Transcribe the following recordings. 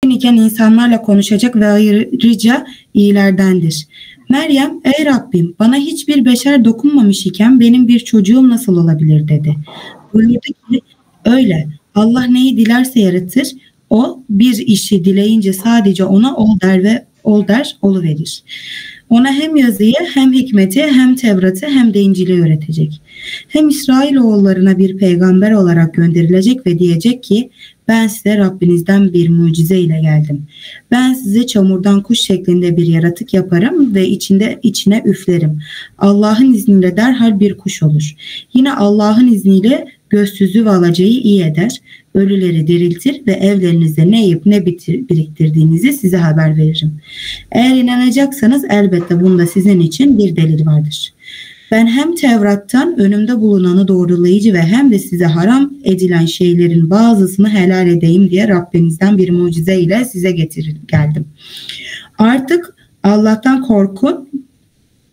iken insanlarla konuşacak ve ayrıca iyilerdendir. Meryem, ey Rabbim bana hiçbir beşer dokunmamış iken benim bir çocuğum nasıl olabilir dedi. Buyurdu ki öyle Allah neyi dilerse yaratır, o bir işi dileyince sadece ona ol der ve ol der oluverir. Ona hem yazıyı hem hikmeti hem Tevrat'ı hem de İncil'i öğretecek. Hem İsrailoğullarına bir peygamber olarak gönderilecek ve diyecek ki ben size Rabbinizden bir mucize ile geldim. Ben size çamurdan kuş şeklinde bir yaratık yaparım ve içine üflerim. Allah'ın izniyle derhal bir kuş olur. Yine Allah'ın izniyle gözsüzü ve alacayı iyi eder. Ölüleri diriltir ve evlerinizde ne yiyip ne biriktirdiğinizi size haber veririm. Eğer inanacaksanız elbette bunda sizin için bir delil vardır. Ben hem Tevrat'tan önümde bulunanı doğrulayıcı ve hem de size haram edilen şeylerin bazısını helal edeyim diye Rabbinizden bir mucize ile size geldim. Artık Allah'tan korkun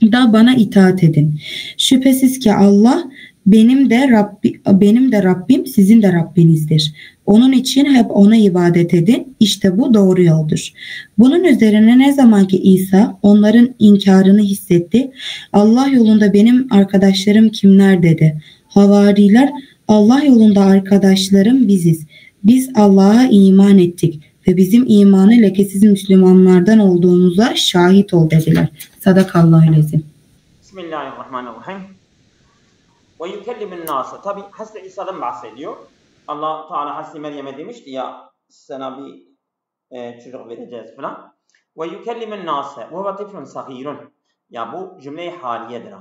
da bana itaat edin. Şüphesiz ki Allah benim de Rabbim sizin de Rabbinizdir. Onun için hep ona ibadet edin. İşte bu doğru yoldur. Bunun üzerine ne zaman ki İsa onların inkarını hissetti, Allah yolunda benim arkadaşlarım kimler dedi. Havariler Allah yolunda arkadaşlarım biziz. Biz Allah'a iman ettik ve bizim imanı lekesiz Müslümanlardan olduğumuza şahit ol dediler. Sadakallahülazim. Bismillahirrahmanirrahim. Ve yükellimin nâse. Tabi Hazreti İsa'dan bahsediyor. Allah Teala Hazreti Meryem'e demişti ya sana bir çocuk vereceğiz falan. Ve yükellimin nâse. Ve huve tiflun sahîrun. Ya bu cümle-i haliyedir.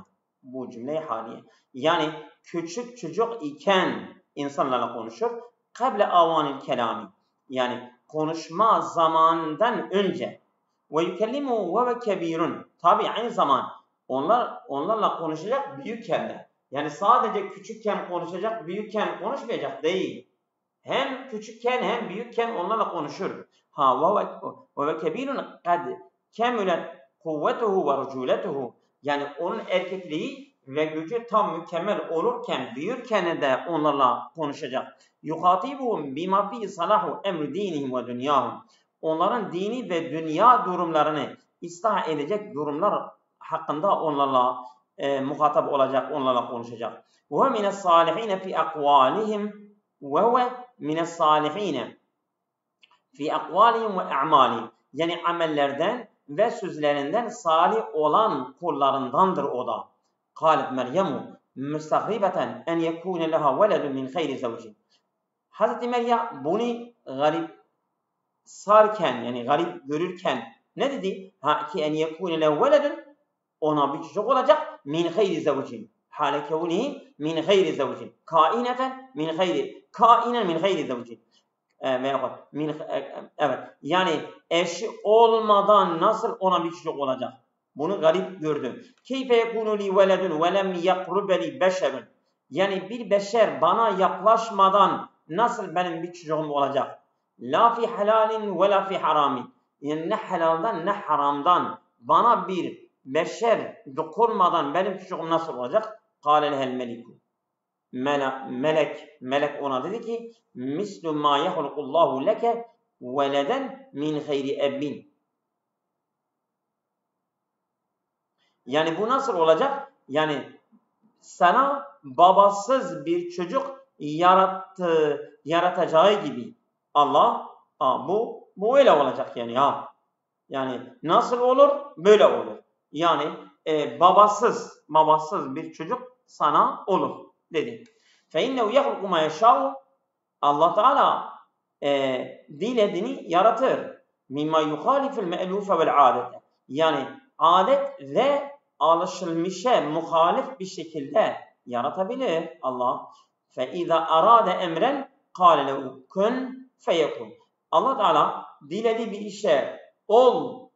Bu cümle-i haliye. Yani küçük çocuk iken insanlarla konuşur. Kable avanil kelami. Yani konuşma zamandan önce. Ve yükellimu ve kebirun. Tabi aynı zaman onlarla konuşacak büyükken de. Yani sadece küçükken konuşacak, büyükken konuşmayacak değil. Hem küçükken hem büyükken onlarla konuşur. Ve kebirun kad kemulet kuvvetuhu ve rüculetuhu. Yani onun erkekliği ve gücü tam mükemmel olurken, büyürken de onlarla konuşacak. Yuhatibuhum bima fi salahu emri dinihim ve dünyahum. Onların dini ve dünya durumlarını ıslah edecek durumlar hakkında onlarla muhatap olacak, onlarla konuşacak. Ve mine salihine fi akvalihim ve mine salihine fi akvalihim ve a'malihim. Yani amellerden ve sözlerinden salih olan kullarındandır o da. Kâlet Meryemu müstahribeten en yekûne leha veledun min hayri zavcin. Hazreti Meryem bunu garip sarken yani garip görürken ne dedi? Ki en yekûne leha veledun ona bir çocuk olacak min hayri zavcin. Hâle kevnihi min hayri zavcin. Kaineten min hayri zavcin. Evet. Yani eşi olmadan nasıl ona bir çocuk olacak? Bunu garip gördüm. Keyfe yekunu li veledun ve lem yakrubeli beşerun. Yani bir beşer bana yaklaşmadan nasıl benim bir çocuğum olacak? La fi halalin ve la fi haramin. Yani ne helaldan ne haramdan bana bir beşer dokunmadan benim çocuğum nasıl olacak? Kâle lehel meliku. Melek ona dedi ki mislu ma yahlukullahu leke veleden min hayri ebbin. Yani bu nasıl olacak? Yani sana babasız bir çocuk yaratacağı gibi Allah bu öyle olacak yani ya. Yani nasıl olur? Böyle olur. Yani babasız bir çocuk sana olur dedi. فَاِنَّهُ يَخْلُقُ مَا يَشَاءُ Allah Teala dilediğini yaratır. مِمَّا يُخَالِفُ الْمَأْلُوفَ وَالْعَادَةِ. Yani adet ve alışılmışa muhalif bir şekilde yaratabilir Allah. فَاِذَا أَرَادَ اَمْرًا قَالَ لَهُ كُنْ فَيَكُنْ. Allah Teala dilediği bir işe ol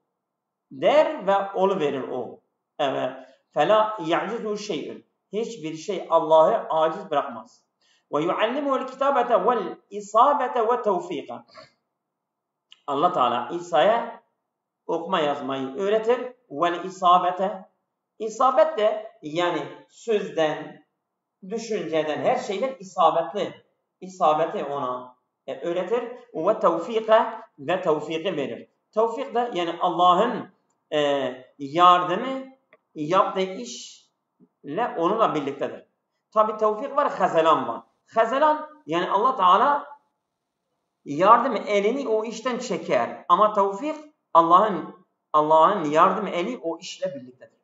der ve oluverir o. Evet. فَلَا يَعْجِزُهُ شَيْءٌ. Hiçbir şey Allah'ı aciz bırakmaz. وَيُعَلِّمُهُ الْكِتَابَةَ وَالْاِصَابَةَ وَالتَّوْفِيقَ. Allah Teala İsa'ya okuma yazmayı öğretir. وَالْاِصَابَةَ. İsabet de yani sözden, düşünceden, her şeyden isabetli. İsabeti ona öğretir. وَالتَّوْفِيقَ. ve tevfiki verir. Tevfik de yani Allah'ın yardımı yaptığı işle onunla birliktedir. Tabi tevfik var, hazelan var. Hazelan yani Allah Teala yardım elini o işten çeker. Ama tevfik Allah'ın yardım eli o işle birliktedir.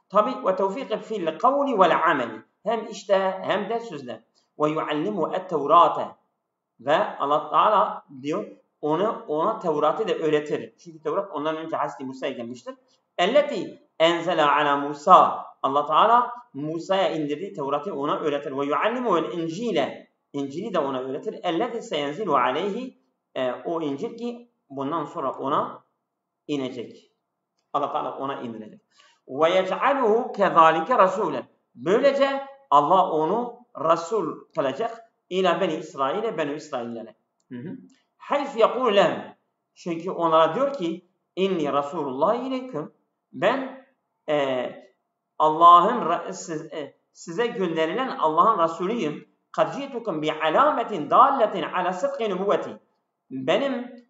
Tabi ve tevfik fi'l kavli vel ameli. Hem işte hem de sözle. Ve yuallimu et-Tevrate. Ve Allah Teala diyor ona Tevrat'ı da öğretir. Çünkü Tevrat ondan önce Hazreti Musa'ya gelmiştir. Elleti enzela ala Musa. Allah Teala Musa'ya indirdiği Tevrat'ı ona öğretir. Ve yuallimu el-İncile. İncil'i de ona öğretir. Elleti seyenzilu aleyhi. O İncil ki bundan sonra ona inecek. Allah Teala ona indirecek. Ve yec'aluhu kezalike rasulen. Böylece Allah onu Resul kılacak. İlâ beni İsrail'e, beni İsraillere. Hayf yekûl lehum. Çünkü onlara diyor ki inni Resulullah ileyküm. Ben Allah'ın size gönderilen Allah'ın Resulüyüm. Kad ci'tukum bi alametin dalletin ala sıdkı nübüvveti. Benim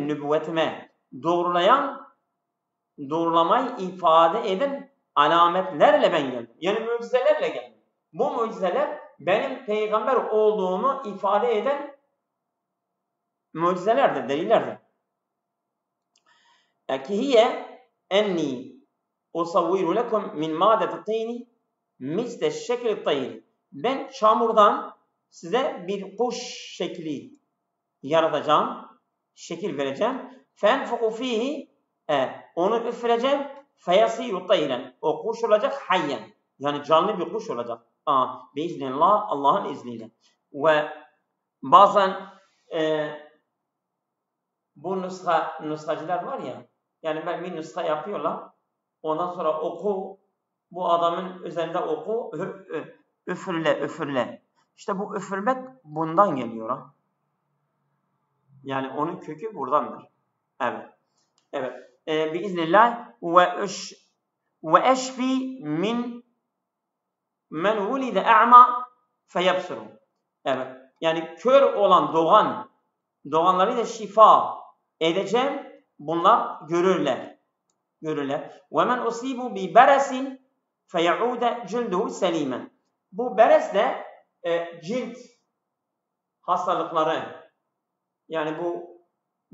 nübüvvetime doğrulamayı ifade eden alametlerle ben geldim. Yani mucizelerle geldim. Bu mucizeler benim peygamber olduğumu ifade eden mucizelerdir, delillerdir. Ki hiye enni usavviru lekum min madeti tini misle şekli tayri. Ben çamurdan size bir kuş şekli yaratacağım, şekil vereceğim. Fenfuku fihi, onu üfüreceğim. Feyasiru tayren. O kuş olacak hayyen. Yani canlı bir kuş olacak. Biiznillah, Allah'ın izniyle. Ve bazen bu nuskacılar var ya, yani ben bir nuska yapıyorlar. Ondan sonra oku, bu adamın üzerinde oku, üfürle. İşte bu üfürmek bundan geliyor. Ha? Yani onun kökü buradandır. Evet. Biiznillah ve eşfi min men vulide a'ma feyabsuru. Evet. Yani kör olan doğanları da şifa edeceğim. Bunlar görürler. Ve men usibu bi beresin feyaude cilduhu selimen. Bu beres de cilt hastalıkları. Yani bu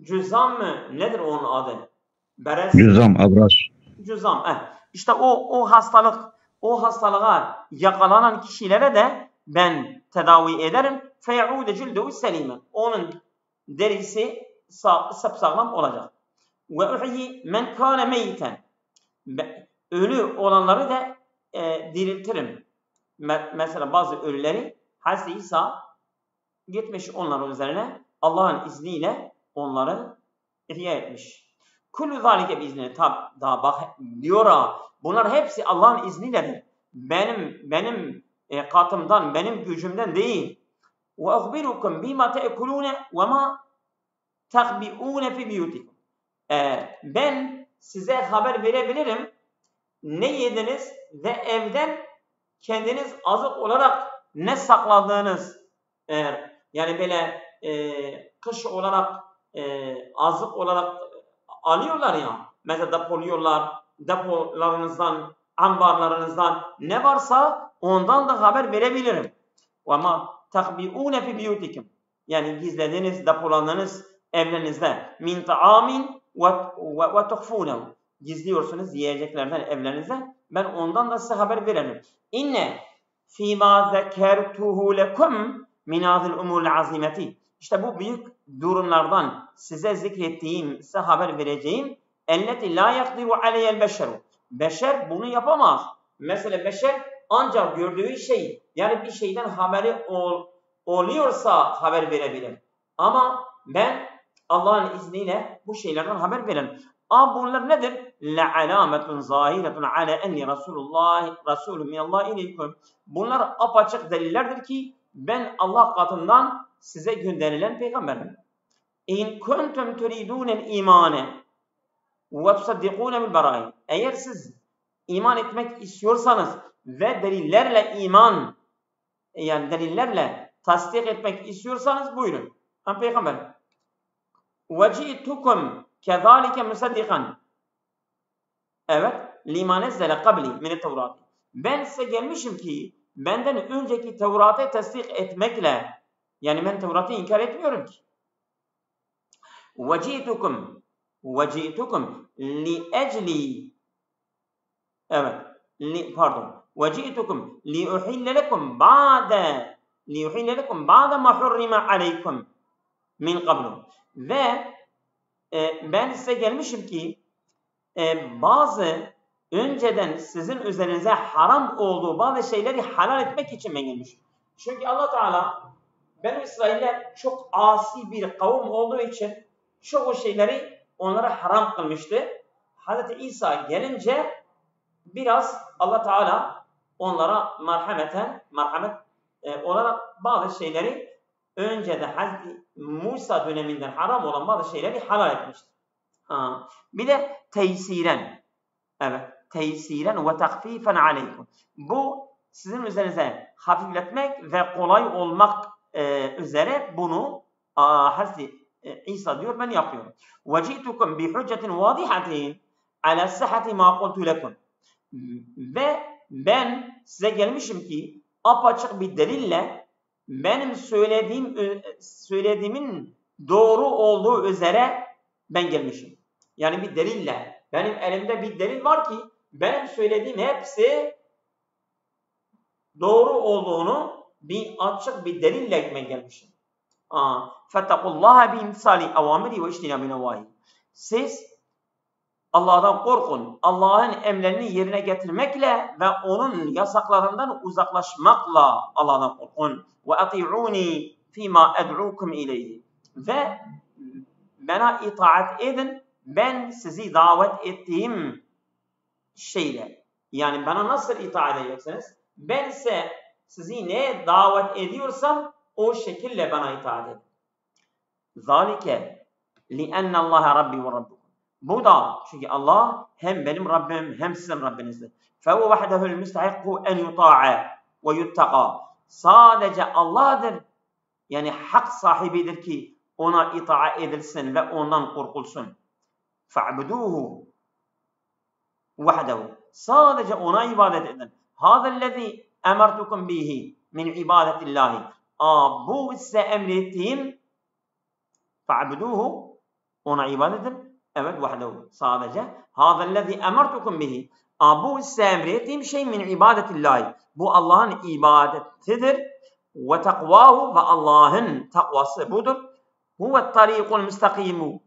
cüzam mı? Nedir onun adı? Beres. Cüzam, abras. Cüzam. İşte o hastalığa yakalanan kişilere de ben tedavi ederim. Feyaude cilduhu selimen. Onun derisi sapsağlam olacak. Ve uhyi men kâne meyten. Ölü olanları da diriltirim. Mesela bazı ölüleri Hazreti İsa gitmiş onların üzerine Allah'ın izniyle onları ihya etmiş. Kullu zalike biizni. Daha bak diyor ha. Bunlar hepsi Allah'ın izniyledir. Benim katımdan, benim gücümden değil. Ve ahbirukum bima te'kulune ve ma tahbiune fi biyutikum. Ben size haber verebilirim. Ne yediniz ve evden kendiniz azık olarak ne sakladığınız, yani böyle kış olarak azık olarak alıyorlar ya, mesela depoluyorlar, depolarınızdan, ambarlarınızdan ne varsa ondan da haber verebilirim. Ama tahbiune fi biyutikum, yani gizlediğiniz, depolandığınız evlerinizde min ta'amin ve tuhfunehu, gizliyorsunuz yiyeceklerden evlerinizde, ben ondan da size haber veririm. İnne fîmâ zekertuhu lekum min hâzil umûril azîmeti. İşte bu büyük durumlardan size zikrettiğim, size haber vereceğim. Elleti la yakdiru aleyhel beşeru. Beşer bunu yapamaz. Mesela beşer ancak gördüğü şey, yani bir şeyden haberi oluyorsa haber verebilir. Ama ben Allah'ın izniyle bu şeylerden haber veririm. Bunlar nedir? La alametun zahiretun ala enni Resulü minallah ileykum. Bunlar apaçık delillerdir ki ben Allah katından size gönderilen peygamberim. İn kuntum turidunel imane ve tusaddikune bil berain. Eğer siz iman etmek istiyorsanız ve delillerle tasdik etmek istiyorsanız buyurun. Peygamber وَجِئْتُكُمْ كَذَٰلِكَ مُصَدِّقًا evet لِمَا نَزَّلَ قَبْلِ مِنَ التَّوْرَاتِ ben size gelmişim ki benden önceki Tevrat'ı tasdik etmekle yani ben Tevrat'ı inkar etmiyorum ki وَجِئْتُكُمْ لِأَجْلِ evet pardon وَجِئْتُكُمْ لِيُحِلَّ لَكُمْ بَعْدَ مَا حُرِّمَ عَلَيْكُمْ مِنْ قَبْلُ ve ben size gelmişim ki bazı önceden sizin üzerinize haram olduğu bazı şeyleri halal etmek için ben gelmişim. Çünkü Allah Teala Beni İsrailler çok asi bir kavim olduğu için çoğu şeyleri onlara haram kılmıştı. Hz. İsa gelince biraz Allah Teala onlara merhamet olarak bazı şeyleri önceden Hz. Musa döneminden haram olan bazı şeyleri halal etmiştir. Bir de teysiren. Evet. Teysiren ve takfifen aleykum. Bu sizin üzerinize hafifletmek ve kolay olmak üzere bunu Hz. İsa diyor ben yapıyorum. وَجِئْتُكُمْ بِحُجَّةٍ وَاضِحَةٍ عَلَى السَّحَةِ مَا قُلْتُ لَكُمْ ve ben size gelmişim ki apaçık bir delille benim söylediğimin doğru olduğu üzere ben gelmişim. Yani bir delille. Benim elimde bir delil var ki benim söylediğim hepsi doğru olduğunu bir açık bir delille ben gelmişim. فَاتَّقُوا بِاِمْسَالِ اَوَامِرِ وَاِشْتِنَا بِنَوَاهِ siz Allah'tan korkun. Allah'ın emlerini yerine getirmekle ve onun yasaklarından uzaklaşmakla Allah'tan korkun. وَاَطِعُونِ فِي مَا اَدْعُوكُمْ اِلَيْهِ ve bana itaat edin. Ben sizi davet ettiğim şeyle. Yani bana nasıl itaat edeceksiniz? Ben ise sizi neye davet ediyorsam o şekilde bana itaat edin. ذَٰلِكَ لِأَنَّ اللّٰهَ رَبِّي وَرَبُّكُمْ bu da çünkü Allah hem benim Rabbim hem sizin Rabbinizdir. فَهُوَ وَحْدَهُ الْمُسْتَحِقُّ اَنْ يُطَاعَ وَيُتَّقَى sadece Allah'dır. Yani hak sahibidir ki ona itaat edilsin ve ondan korkulsun. فَعْبُدُوهُ وَحْدَهُ sadece ona ibadet edin. هَذَا الَّذ۪ي اَمَرْتُكُمْ بِهِ مِنْ عِبَادَةِ اللّٰهِ bu size emrettiğim فَعْبُدُوهُ ona ibadet edin. Evet vahdehu sadece. Hâzellezî emertukum bihi. Bu size emrettiğim şey min ibadetillahi. Bu Allah'ın ibadetidir. Ve takvahu ve Allah'ın takvası budur. Huvet tarikul müstakimu.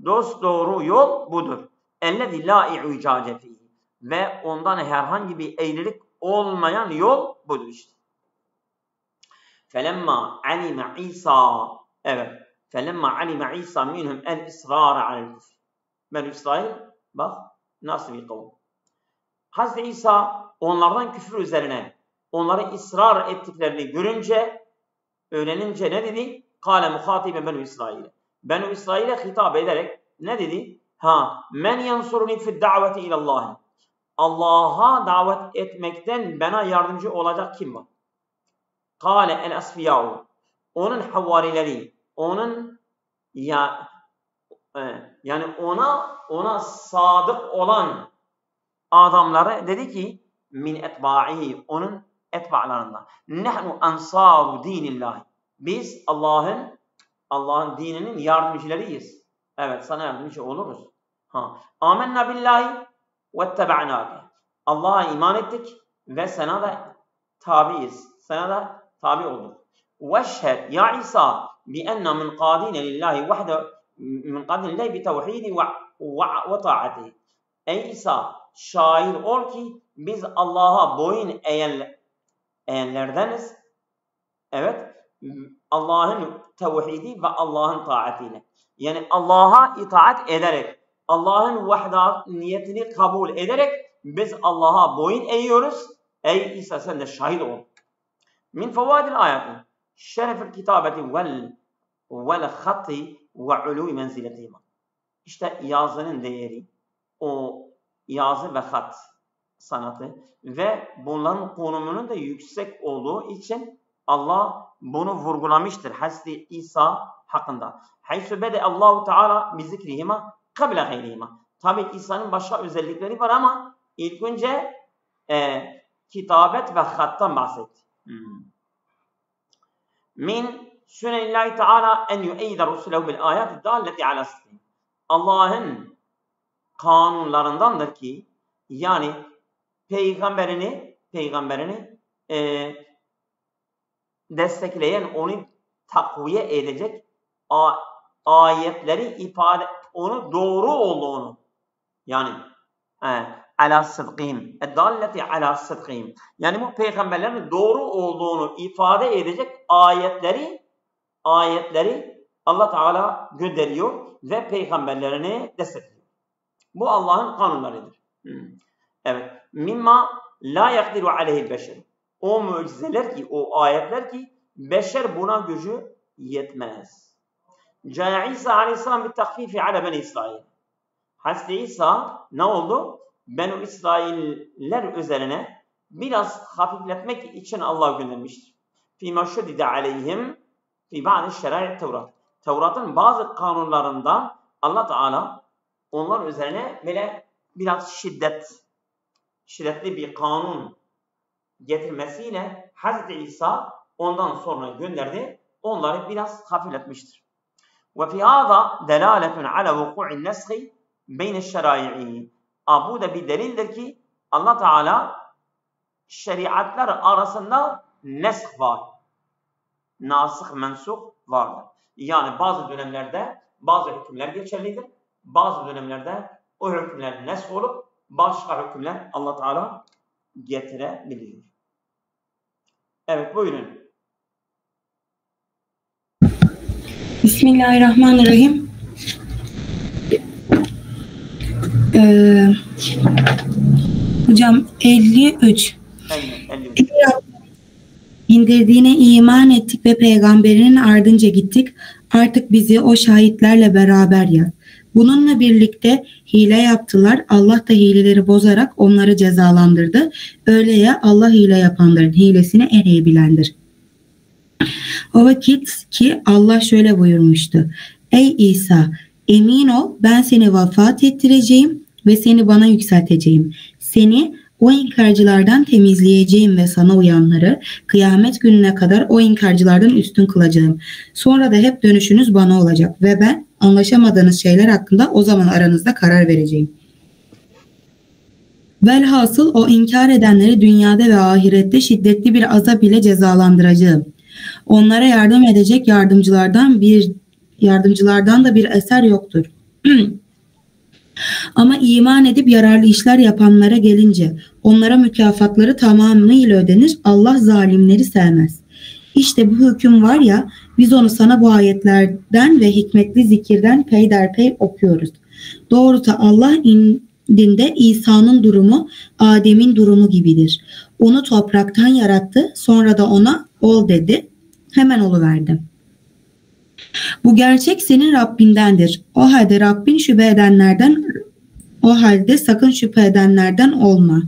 Dosdoğru yol budur. Ellezî lâ i'ucace fihi. Ve ondan herhangi bir eğrilik olmayan yol budur işte. Felemma alime İsa. Evet. فَلَمَّا عَلِمَ عِيسَى مِنْهُمْ الْاِسْرَارَ عَلَى الْكُفْرِ Ben İsrail bak nasıl bir kavim. Hazreti İsa onlardan küfür üzerine onları ısrar ettiklerini görünce öğrenince ne dedi? قَالَ مُخَاطِبًا بَنُ İsrail. Benu İsrail'e hitap ederek ne dedi? Men yansuruni fi daveti ilallah. Allah'a davet etmekten bana yardımcı olacak kim var? Kâle el asfiyâhu. Onun havarileri, onun yani ona sadık olan adamları dedi ki min etba'ihi onun etba'larından. Nehnu ansaru dinillah. Biz Allah'ın dininin yardımcılarıyız. Evet sana yardımcı oluruz. Amenna billahi vettebe'nâke. Allah'a iman ettik ve sana da tabiiz. Sana da tabi olduk. Veşhed ya İsa bi enna min qadine lillahi vahde min qadine lillahi bi tevhidi ve taati. Ey İsa şair ol ki biz Allah'a boyun eğenlerdeniz. Evet. Allah'ın tevhidi ve Allah'ın taatiyle. Yani Allah'a itaat ederek, Allah'ın vahdaniyetini kabul ederek biz Allah'a boyun eğiyoruz. Ey İsa sen de şahit ol. Min fevaidil ayati şerefil kitabeti vel hatti ve uluvi menziletihima. İşte yazının değeri, o yazı ve hat sanatı ve bunların konumunun da yüksek olduğu için Allah bunu vurgulamıştır Hazreti İsa hakkında. Haysu bede Allahu Teala bi zikrihima kabla gayrihima. Tabii İsa'nın başka özellikleri var ama ilk önce kitabet ve hattan bahsetti. Min sünenillahi Teala en yu'eyyide rusulehu bil ayati dalleti ala sıdkihim. Allah'ın kanunlarındandır ki yani peygamberini destekleyen, onu takviye edecek ayetleri ifade, onu doğru olduğunu yani ala sıdkihim, eddalleti ala sıdkihim. Yani bu peygamberlerin doğru olduğunu ifade edecek ayetleri Allah Teala gönderiyor ve peygamberlerini destekliyor. Bu Allah'ın kanunlarıdır. Evet. Mimma la yakdiru aleyhil beşer. O mucizeler ki, o ayetler ki beşer buna gücü yetmez. Câ İsa aleyhisselam bir takfifi ala beni İsrail. Hazreti İsa ne oldu? Beni İsrailler üzerine biraz hafifletmek için Allah göndermiştir. Fîmâ şuddide aleyhim fî ba'di şerâ'i Tevrat. Tevrat'ın bazı kanunlarından Allah Teala onlar üzerine böyle biraz şiddetli bir kanun getirmesiyle Hazreti İsa ondan sonra gönderdi. Onları biraz hafifletmiştir. Ve fi hâzâ delâletun ala vuku'in neshi beyne'ş-şerâi'i. Bu da bir delildir ki Allah Teala şeriatlar arasında nesh var. Nasıh mensuh vardır. Yani bazı dönemlerde bazı hükümler geçerlidir. Bazı dönemlerde o hükümler nesh olup başka hükümler Allah Teala getirebilir. Evet, buyurun. Bismillahirrahmanirrahim. Hocam 53. 53. İndirdiğine iman ettik ve peygamberinin ardınca gittik. Artık bizi o şahitlerle beraber yaz. Bununla birlikte hile yaptılar. Allah da hileleri bozarak onları cezalandırdı. Öyle ya Allah hile yapanların hilesini en iyi bilendir. O vakit ki Allah şöyle buyurmuştu. Ey İsa, emin ol ben seni vefat ettireceğim ve seni bana yükselteceğim. Seni o inkarcılardan temizleyeceğim ve sana uyanları kıyamet gününe kadar o inkarcılardan üstün kılacağım. Sonra da hep dönüşünüz bana olacak ve ben anlaşamadığınız şeyler hakkında o zaman aranızda karar vereceğim. Velhasıl o inkar edenleri dünyada ve ahirette şiddetli bir azap ile cezalandıracağım. Onlara yardım edecek yardımcılardan da bir eser yoktur. Ama iman edip yararlı işler yapanlara gelince onlara mükafatları tamamıyla ödenir. Allah zalimleri sevmez. İşte bu hüküm var ya, biz onu sana bu ayetlerden ve hikmetli zikirden peyderpey okuyoruz. Doğrusu Allah indinde İsa'nın durumu Adem'in durumu gibidir. Onu topraktan yarattı, sonra da ona ol dedi. Hemen oluverdi. Bu gerçek senin Rabbindendir. O halde sakın şüphe edenlerden olma.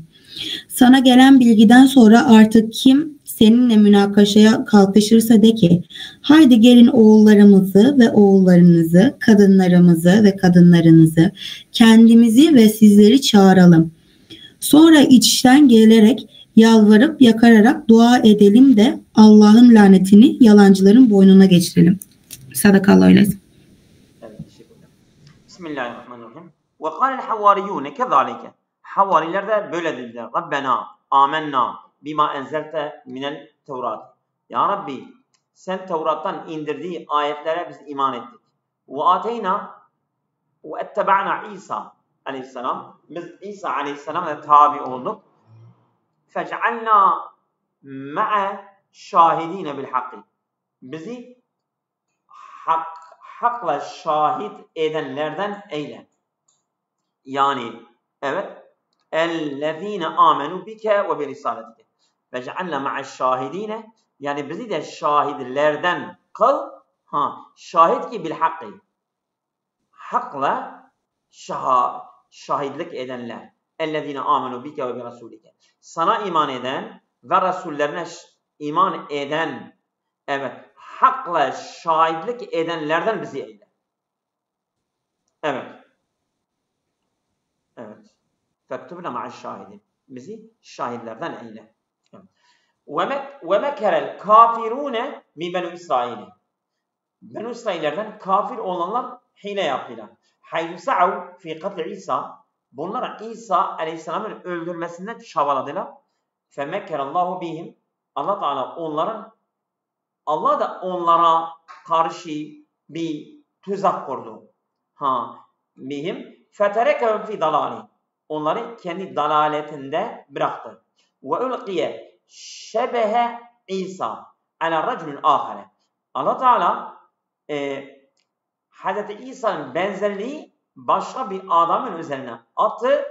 Sana gelen bilgiden sonra artık kim seninle münakaşaya kalkışırsa de ki, haydi gelin oğullarımızı ve oğullarınızı, kadınlarımızı ve kadınlarınızı, kendimizi ve sizleri çağıralım. Sonra içten gelerek, yalvarıp yakararak dua edelim de Allah'ın lanetini yalancıların boynuna geçirelim. Sadakallahu aleyhi. Evet, teşekkürler. Bismillahirrahmanirrahim. Ve kâlel havariyûne kezâlike. Havariler de böyle dediler. Rabbena âmennâ bima enzelte minel Tevrat. Ya Rabbi sen Tevrat'tan indirdiği ayetlere biz iman ettik. Ve ateyna ve etteba'na İsa aleyhisselam. Biz İsa aleyhisselam'a tabi olduk. Fece'alna ma'a şahidine bil hakkı. Bizi hakla şahit edenlerden eyle. Yani evet ellezine amenu bike ve bi risaletike. Fece'alna ma'a şahidine, yani bizi de şahitlerden kıl. Şahit ki bil hakkı. Hakla şahitlik edenler. Ellezine amenu bike ve bi rasulike. Sana iman eden ve rasullerine iman eden Evet. Hakla şahitlik edenlerden bizi eyle. Evet. Evet. Fektubna ma'aş şahidin. Bizi şahitlerden eyle. Evet. وَمَكَرَ الْكَافِرُونَ مِنْ بَنُوا İsrail. Benu İsraillerden kafir olanlar hile yaptılar. Hayyu sa'u fi katl İsa. Bunlar İsa Aleyhisselam'ın öldürmesinden çabaladılar. Femekkerallahu bihim. Allah Teala Allah da onlara karşı bir tuzak kurdu. Bihim feterekehum fi dalali. Onları kendi dalaletinde bıraktı. Ve ulqiye şebehe İsa ala raculun ahare. Allah Teala Hazreti İsa'nın benzerliği başka bir adamın üzerine attı.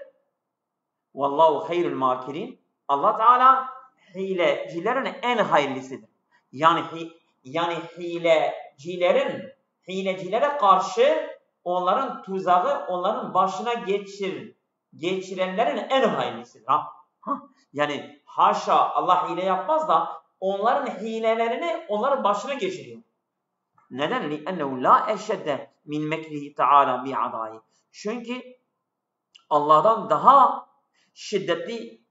Vallahu hayrul makirin. Allah Teala hilecilerin en hayırlısıdır. Yani hilecilere karşı onların tuzağı, onların başına geçirenlerin en hayırlısıdır. Yani haşa Allah hile yapmaz da onların hilelerini onların başına geçiriyor. Neden? لِأَنَّهُ لَا اَشَّدَّ مِنْ مَكْرِهِ تَعَالَى بِعَدَائِ. Çünkü Allah'tan daha şiddetli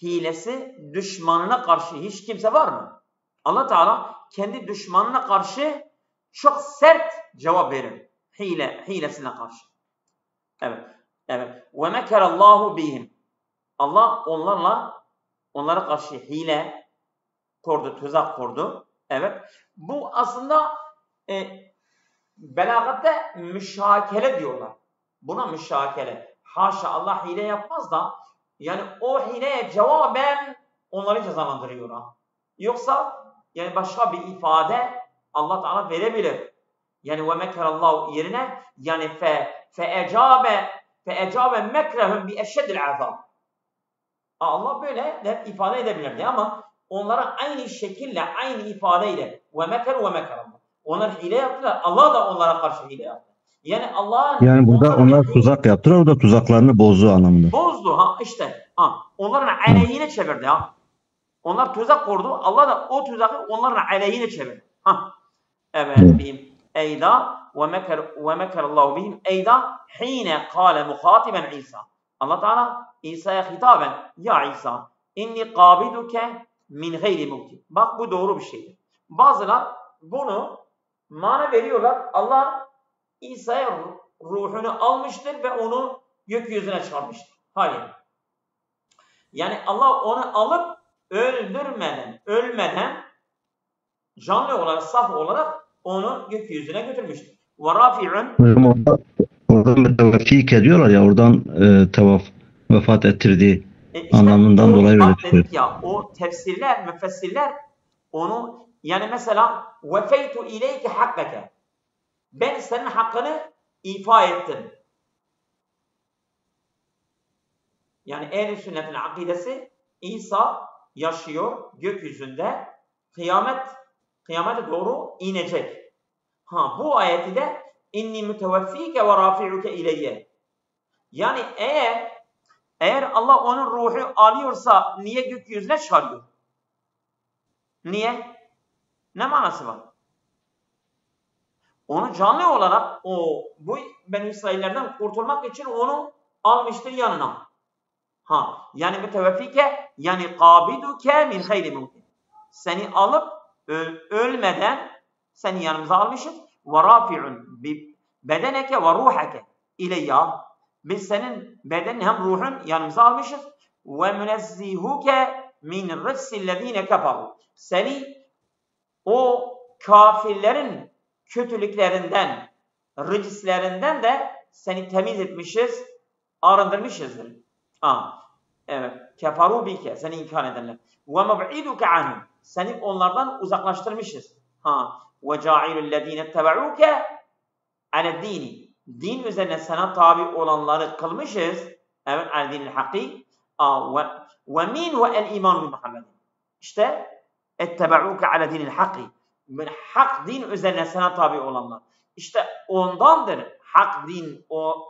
hilesi düşmanına karşı hiç kimse var mı? Allah Teala kendi düşmanına karşı çok sert cevap verir. Hilesine karşı. Evet. وَمَكَرَ اللّٰهُ بِهِمْ. Allah onlara karşı hile kurdu, tuzak kurdu. Evet. Bu aslında belagatte müşakele diyorlar. Buna müşakele. Haşa Allah hile yapmaz da yani o hileye cevaben onları cezalandırıyor. Yoksa yani başka bir ifade Allah Teala verebilir. Yani ve mekerallahu yerine yani feecabe mekrehum bi eşeddil azab. Allah böyle de ifade edebilirdi ama onlara aynı şekilde, aynı ifadeyle ve mekerallah. Onlar hile yaptılar. Allah da onlara karşı hile yaptı. Yani burada onlar tuzak yaptılar. O da tuzaklarını bozdu anlamında. Bozdu işte. Onların aleyhine çevirdi Onlar tuzak kurdu. Allah da o tuzağı onların aleyhine çevirdi. Evet. Eyda ve mekerallahu bihim eyda hine kâle muhatiben İsa. Allah Teala İsa'ya hitaben ya İsa inni qabiduke min gayri mevti. Bak bu doğru bir şeydir. Bazılar bunu mana veriyorlar. Allah İsa'ya ruhunu almıştır ve onu gökyüzüne çıkarmıştır. Hayır. Yani Allah onu alıp ölmeden canlı olarak, saf olarak onu gökyüzüne götürmüştür. Oradan müteveffike diyorlar ya, oradan vefat ettirdiği anlamından dolayı öyle dedik ya, o tefsirler, müfessirler onu yani mesela vefeytu ileyke hakkake, ben senin hakkını ifa ettim. Yani ehl-i sünnetin akidesi İsa yaşıyor gökyüzünde, kıyamete doğru inecek. Bu ayeti de inni müteveffike ve rafi'uke ileyye. Yani eğer Allah onun ruhu alıyorsa niye gökyüzüne çıkarıyor? Niye? Ne manası var? Onu canlı olarak bu Beni İsraillerden kurtulmak için onu almıştır yanına. Yani müteveffike yani kabiduke min hayri mümkün. Seni alıp ölmeden seni yanımıza almışız. Ve rafi'un bi bedeneke ve ruhake ileyya. Biz senin bedenin hem ruhun yanımıza almışız. Ve münezzihuke min rıssillezine kefaru. Seni o kafirlerin kötülüklerinden, rıcislerinden de seni temiz etmişiz, arındırmışızdır. Evet. Kefaru bike, seni inkar edenler. Ve meb'iduke anhum. Seni onlardan uzaklaştırmışız. Ve ca'ilü'llezine tebauke ale'd-dini. Din üzerine sana tabi olanları kılmışız. Evet, al-dinil hakî. Ve min ve el-iman bi Muhammed. İşte ettebauke ale'd-dinil hakî. Hak din üzerine sana tabi olanlar. İşte ondandır hak din, o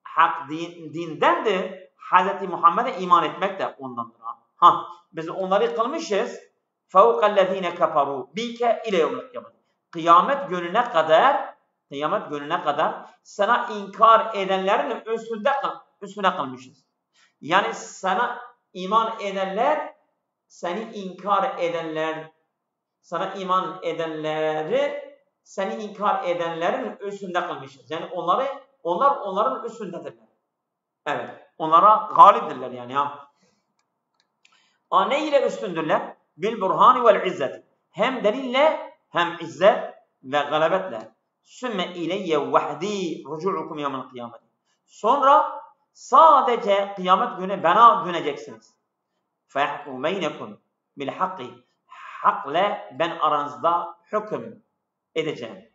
hak dindendir. Hz. Muhammed'e iman etmek de ondandır. Biz onları kılmışız. فَوْقَ الَّذ۪ينَ كَفَرُوا بِيكَ اِلَى يَوْمِ الْقِيَامَةِ. Kıyamet gününe kadar sana inkar edenlerin üstünde kılmışız. Yani sana iman edenler, seni inkar edenler, sana iman edenleri, seni inkar edenlerin üstünde kılmışız. Yani onlar onların üstündedirler. Evet. Onlara galipdirler yani. Ne ile üstündürler? Bil burhani vel izzeti. Hem delille hem izzet ve galabetle. Sümme ileyye vahdi rucu'ukum yevmel kıyamet. Sonra sadece kıyamet günü bana döneceksiniz. Feyahkum beynekum bil hakki. Hakla ben aranızda hüküm edeceğim.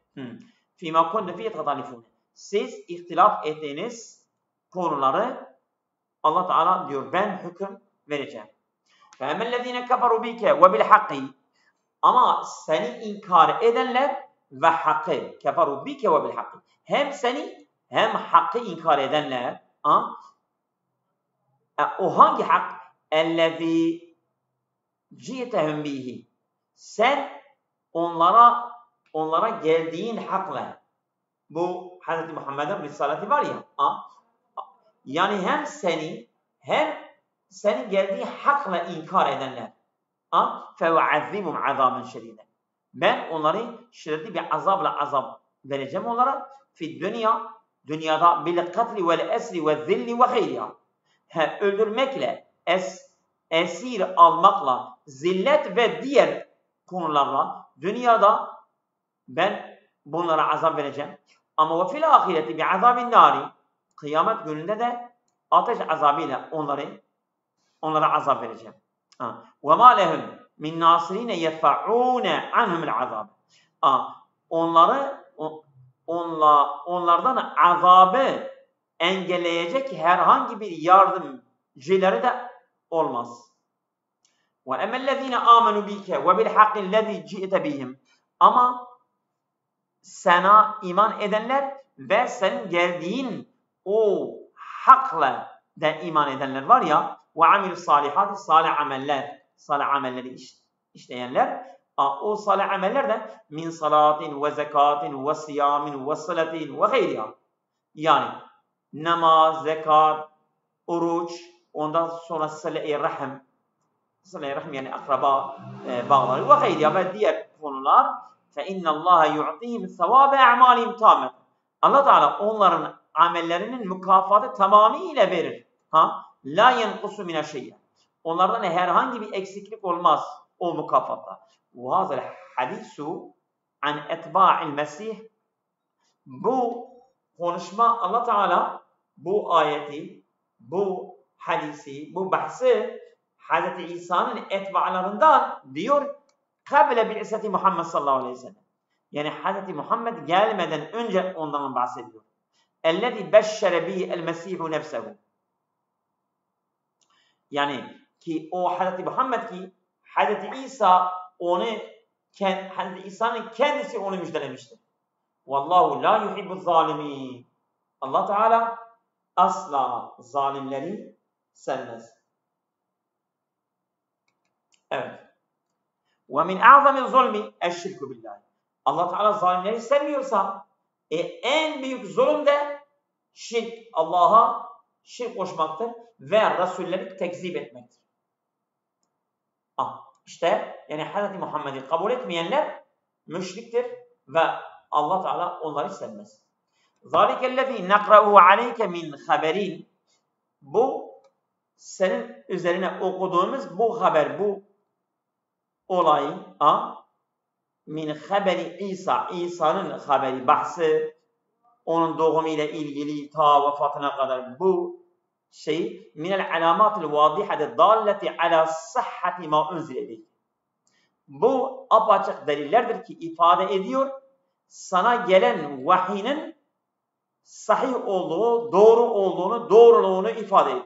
Fîmâ kuntum fî tehtalifûn. Siz ihtilaf ettiğiniz konuları Allah Teala diyor ben hüküm vereceğim. فَاَمَّا الَّذ۪ينَ كَفَرُوا بِكَ وَبِالْحَقِّ. Ama seni inkar edenler ve hakkı. Keferu bike ve bil hakkı. Hem seni hem hakkı inkar edenler. O hangi hak? اَلَّذ۪ي جِئْتَهُمْ بِهِ. Sen onlara geldiğin hakla. Bu Hz. Muhammed'in risaleti var ya. Yani hem senin geldiği hakla inkar edenler. فَوَعَذِّبُمْ عَذَابًا شَد۪يدًا. Ben onları şiddetli bir azap vereceğim onlara. Dünyada bil katli vel esri ve zilli ve hayriha. Öldürmekle, esir almakla, zillet ve diğer konularla dünyada ben bunlara azap vereceğim. Ama ve fil ahireti bi azabin nari. Kıyamet gününde de ateş azabıyla onlara azap vereceğim. وَمَا لَهُمْ مِنْ نَاصِرِينَ يَدْفَعُونَ عَنْهُمُ الْعَذَابِ. Onlardan azabı engelleyecek herhangi bir yardımcıları da olmaz. وَاَمَّا الَّذ۪ينَ آمَنُوا بِكَ وَبِالْحَقِّ الَّذ۪ي جِئْتَ بِهِمْ. Ama sana iman edenler ve senin geldiğin o hakla da iman edenler var ya, وَعَمِلُ الصَّالِحَاتِ salih amelleri işleyenler, o salih ameller de min salatin ve zekatin ve siyamin ve salatin ve gayriha. Yani namaz, zekat, oruç, ondan sonra sıla-i rahim yani akraba bağları ve gayriha ve diğer konular. فَاِنَّ اللّٰهَ يُعْطِهِمْ ثَوَابَ اَعْمَالِهِمْ تَامَةً. Allah Teala onların amellerinin mükafatı tamamıyla verir. La yenkusu mine şey'e. Onlardan herhangi bir eksiklik olmaz o mükafatta. Ve hazel hadisu an etba'il mesih. Bu konuşma Allah Teala bu ayeti, bu hadisi, bu bahsi Hz. İsa'nın etba'larından diyor kabile bi'iseti Muhammed sallallahu aleyhi ve sellem. Yani Hz. Muhammed gelmeden önce ondan bahsediyor. Ellezî beşşere bihi el mesîhu nefsehu. Yani ki o Hz. Muhammed ki Hz. İsa Hz. İsa'nın kendisi onu müjdelemiştir. Vallahu la yuhibbu zalimin. Allah Teala asla zalimleri sevmez. Evet. Ve min a'zami zulmi eşşirku billah. Allah Teala zalimleri sevmiyorsa en büyük zulüm de Allah'a şirk koşmaktır ve Resulleri tekzip etmektir. İşte yani Hz. Muhammed'i kabul etmeyenler müşriktir ve Allah Teala onları sevmez. Zalikellezî nekra'uhu aleyke min haberin. Bu senin üzerine okuduğumuz bu haber, bu olay min haberi İsa'nın haberi, bahsi, onun doğumuyla ilgili ta vefatına kadar bu şey minel alamatil vadihati dalleti ala sahhati ma unzile ileyh. Bu apaçık delillerdir ki ifade ediyor sana gelen vahinin sahih olduğu, doğru olduğunu, doğruluğunu ifade ediyor.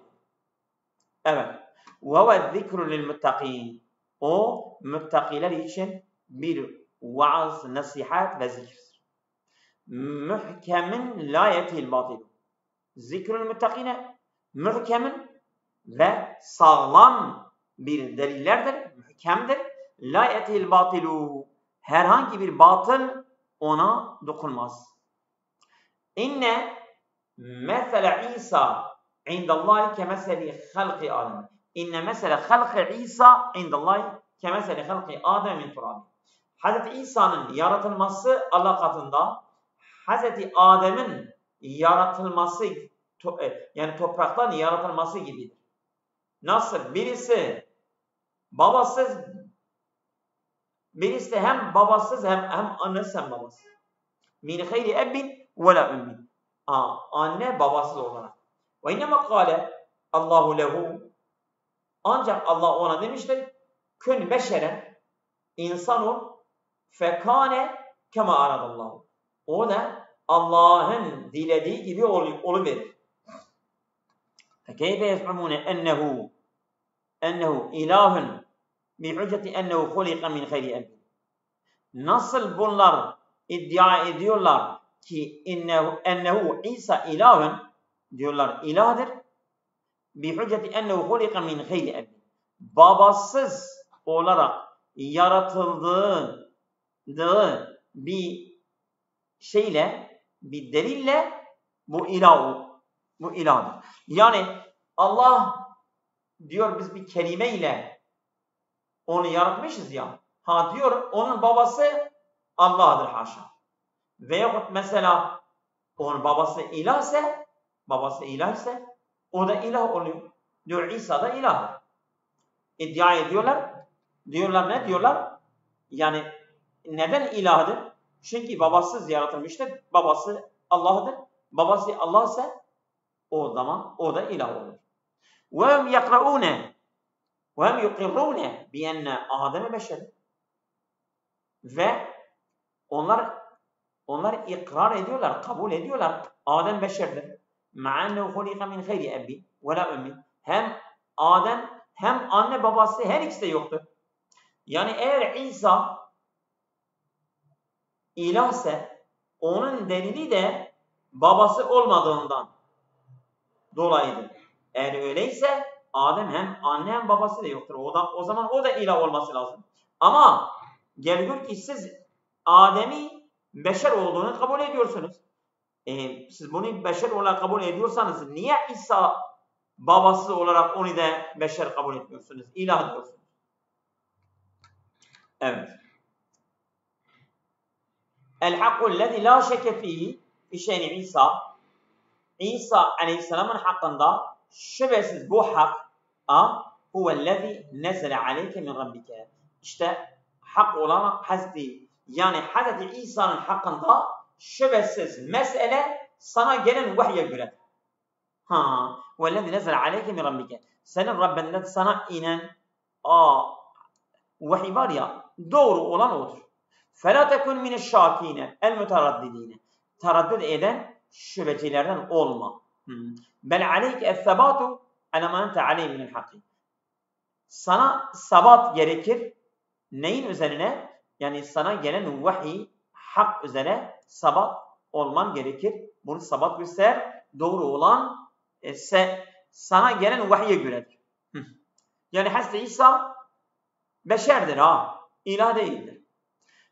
Evet. Ve zikru lil muttaqin. O muttakiler için bir vaaz, nasihat ve zikirdir. Muhkemin la yetil batil. Zikrul muttakine muhkemin ve sağlam bir delillerdir, muhkemdir La yetihil batilu. Herhangi bir batıl ona dokunmaz. İnne mesele İsa indallahi kemeseli halqi Adem. İnne mesele halqi İsa indallahi kemeseli halqi Adem min turabi. Hazreti İsa'nın yaratılması Allah katında Hazreti Adem'in yaratılması yani topraktan yaratılması gibidir. Nasıl? Birisi babasız, birisi de hem babasız hem annesiz hem babasız. Min hayri ebbin ve la ümmin. Anne babasız olarak. Ve innema kâle Allahu lehu. Ancak Allah ona demiştir. Kün beşeren insan ol fekâne kema aradallahu. O da Allah'ın dilediği gibi oluverir. Fekeyfe yez'umune ennehu ilahun bihücceti ennehu hulika min hayri ebbin. Nasıl bunlar iddia ediyorlar ki ennehu İsa ilahun diyorlar ilahdır. Bihücceti ennehu hulika min hayri ebbin. Babasız olarak yaratıldığı bir şeyle, bir delille bu ilahdır. Yani Allah diyor biz bir kelimeyle onu yaratmışız ya. Diyor onun babası Allah'dır haşa. Veyahut mesela onun babası ilahse o da ilah oluyor. Diyor İsa da ilahdır. İddia ediyorlar. Diyorlar ne diyorlar? Yani neden ilahdır? Çünkü babasız yaratılmıştır. Babası Allah'dır. Babası Allah ise o zaman o da ilah olur. وَهُمْ يَقْرَؤُونَ وَهُمْ يُقِرُّونَ بِيَنَّ آدَمَ بَشَرٍ. Ve onlar ikrar ediyorlar, kabul ediyorlar. Adem beşerdir. مَعَ أَنَّهُ خُلِقَ مِنْ خَيْرِ أَبِّ وَلَا أُمِّ. Hem Adem hem anne babası her ikisi de yoktur. Yani eğer İsa ilahse onun delili de babası olmadığından dolayıdır. Eğer öyleyse Adem hem anne hem babası da yoktur. O zaman o da ilah olması lazım. Ama geliyor ki siz Adem'i beşer olduğunu kabul ediyorsunuz. Siz bunu beşer olarak kabul ediyorsanız niye İsa babası olarak onu da beşer kabul etmiyorsunuz? İlah diyorsunuz. Evet. El-hakkul lezi la şeke fihi fi şeyni İsa. İsa aleyhisselamın hakkında şüphesiz bu hak huvellezî nezele aleyke min rabbike. İşte hak olan Hazreti İsa'nın hakkında şüphesiz mesele sana gelen vahye göre. Huvellezî nezele aleyke min rabbike. Senin Rabbinden sana inen vahiy var ya doğru olan odur. فَلَا تَكُنْ مِنَ الشَّاكِينَ الْمُتَرَدِّد۪ينَ. Taraddüt eden şüphecilerden olma. بَلْ عَلَيْكَ الثَّبَاتُ عَلَى مَا أَنْتَ عَلَيْهِ مِنَ الْحَقِّ. Sana sabat gerekir. Neyin üzerine? Yani sana gelen vahiy hak üzere sabat olman gerekir. Bunu sabat göster. Doğru olan sana gelen vahye göredir. Yani Hazreti İsa beşerdir ilah değildir.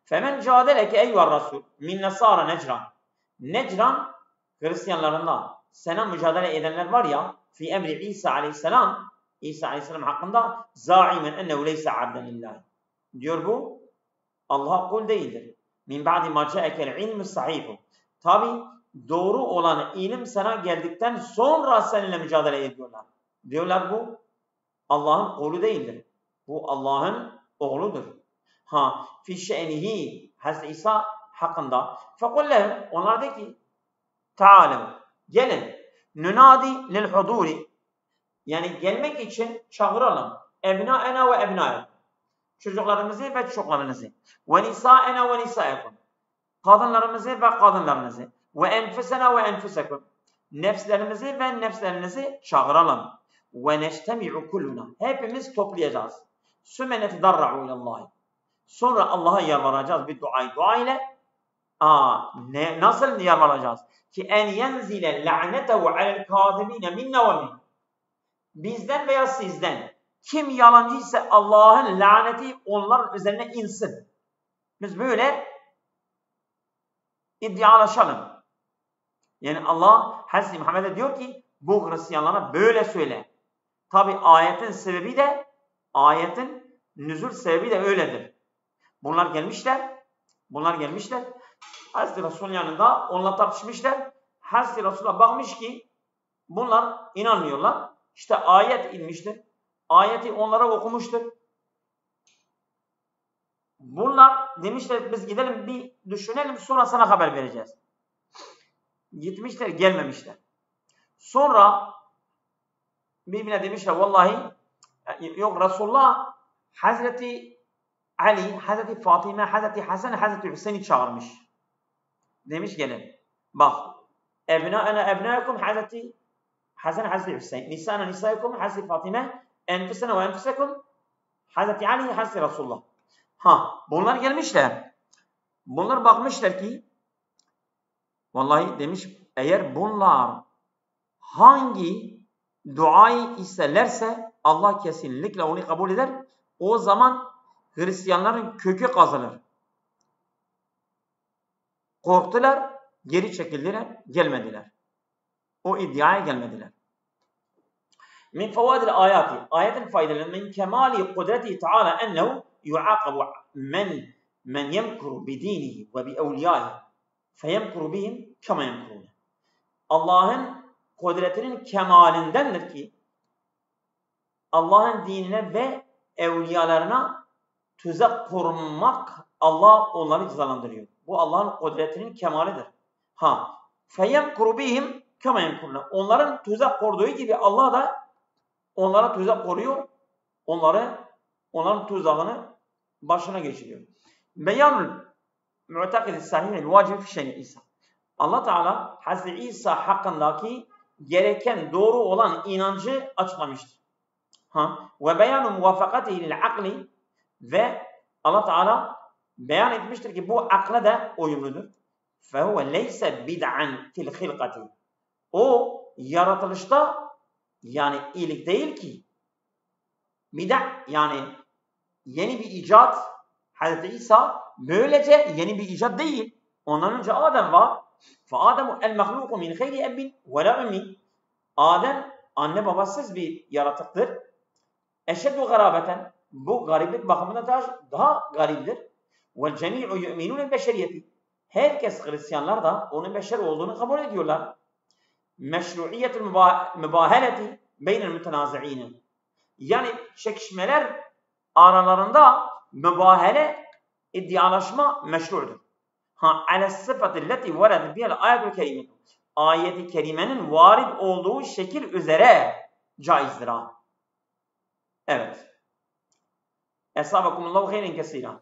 Femen cadeleke eyyuhar rasul min nesara necran. Necran Hristiyanlarında sana mücadele edenler var ya fi emri İsa aleyhisselam hakkında zaimen ennehu leyse abden lillahi. Diyor bu Allah'a kul değildir. Min ba'di ma ca'ekel ilmü sahihu. Tabi doğru olan ilim sana geldikten sonra seninle mücadele ediyorlar. Diyorlar bu Allah'ın oğlu değildir. Bu Allah'ın oğludur. Fi şe'nihi Hazreti İsa hakkında. Fekullehum onlar de ki Ta'alev gelin. Nunadi lil huduri. Yani gelmek için çağıralım. Ebnaena ve ebnaekum. Çocuklarımızı ve çocuklarınızı. Ve nisaena ve nisaikum. Kadınlarımızı ve kadınlarınızı. Ve enfusena ve enfusakum. Nefslerimizi ve nefslerinizi çağıralım. Ve neştemi'u kulluna. Hepimiz toplayacağız. Sümme netedarra'u ilallahi. Sonra Allah'a yalvaracağız bir dua ile. Nasıl yalvaracağız? Ki en yenzile la'netehu alel kâzibîne minne ve min. Bizden veya sizden Kim yalancı ise Allah'ın laneti onların üzerine insin. Biz böyle iddialaşalım. Yani Allah Hazreti Muhammed'e diyor ki bu Hristiyanlara böyle söyle. Tabi ayetin sebebi de ayetin nüzul sebebi de öyledir. Bunlar gelmişler. Hazreti Resul'ün yanında onunla tartışmışlar. Hazreti Resul'a bakmış ki bunlar inanmıyorlar. İşte ayet inmiştir. Ayeti onlara okumuştur. Bunlar demişler biz gidelim bir düşünelim sonra sana haber vereceğiz. Gitmişler gelmemişler. Sonra birbirine demişler vallahi yok Resulullah Hazreti Ali, Hazreti Fatime, Hazreti Hasan, Hazreti Hüseyin'i çağırmış. Demiş gelin. Bak ebnâena ebnâekum Hazreti Hasan, Hazreti Hüseyin. Nisâna nisâekum Hazreti Fatime. Enfusena ve enfusekum Hazreti Ali, Hazreti Resulullah. Bunlar gelmişler. Bunlar bakmışlar ki vallahi demiş eğer bunlar hangi duayı isterlerse Allah kesinlikle onu kabul eder. O zaman Hristiyanların kökü kazanır. Korktular, geri çekildiler, gelmediler. O iddiaya gelmediler. Min favaidil ayati. Ayetin faydaları min kemali kudreti Teala ennehu yuaqabu men yemkuru bidinihi ve bi evliyaihi feyemkuru bihim kema yemkurun. Allah'ın kudretinin kemalindendir ki Allah'ın dinine ve evliyalarına tuzak kurmak Allah onları cezalandırıyor. Bu Allah'ın kudretinin kemalidir. Feyemkuru bihim kema yemkurun. Onların tuzak kurduğu gibi Allah da onlara tuzak koruyor. Onların tuzağını başına geçiriyor. Beyanul mu'takid-i sahih-i vacib fi şeyh İsa. Allah Teala Hazreti İsa hakkındaki gereken doğru olan inancı açıklamıştır. Ve beyanu muvafakatihi lil akli ve Allah Teala beyan etmiştir ki bu akla da uyumludur. Fehuve leyse bid'an fil hilkati. O yaratılışta yani iyilik değil ki. Bid'a yani yeni bir icat. Hazreti İsa böylece yeni bir icat değil. Ondan önce Adem var. فَآدَمُ الْمَخْلُوقُ مِنْ خَيْرِ اَبٍ وَلَا اُمِّنْ. Adem anne babasız bir yaratıktır. Eşeddu garabeten. Bu gariplik bakımından daha gariptir. وَالْجَمِيعُ يُؤْمِنُونَ الْبَشَرِيَةِ. Herkes Hristiyanlar da onun beşer olduğunu kabul ediyorlar. Meşru'iyetul mübaheleti beynel mütenazi'ine. Yani çekişmeler aralarında mübahele, iddialaşma meşru'dur. Ala sıfatı leti vered bihel ayetul kerime. Ayet-i kerimenin varid olduğu şekil üzere caizdir. Evet. Esabekumullahu hayren kesira.